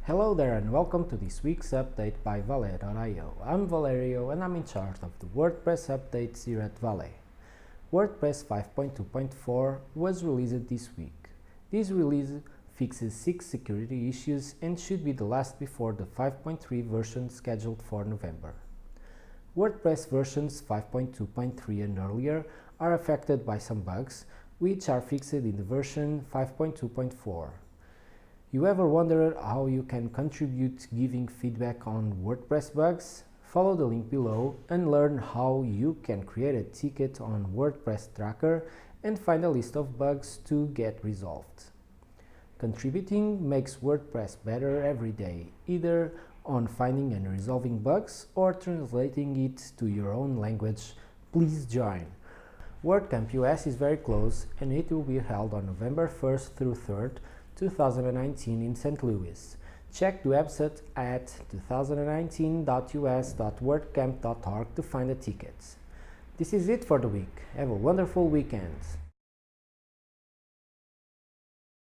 Hello there and welcome to this week's update by Valet.io. I'm Valerio and I'm in charge of the WordPress updates here at Valet. WordPress 5.2.4 was released this week. This release fixes 6 security issues and should be the last before the 5.3 version scheduled for November. WordPress versions 5.2.3 and earlier are affected by some bugs, which are fixed in the version 5.2.4. You ever wondered how you can contribute giving feedback on WordPress bugs? Follow the link below and learn how you can create a ticket on WordPress Tracker and find a list of bugs to get resolved. Contributing makes WordPress better every day, either on finding and resolving bugs or translating it to your own language. Please join! WordCamp US is very close and it will be held on November 1st through 3rd, 2019 in St. Louis. Check the website at 2019.us.wordcamp.org to find the tickets. This is it for the week. Have a wonderful weekend.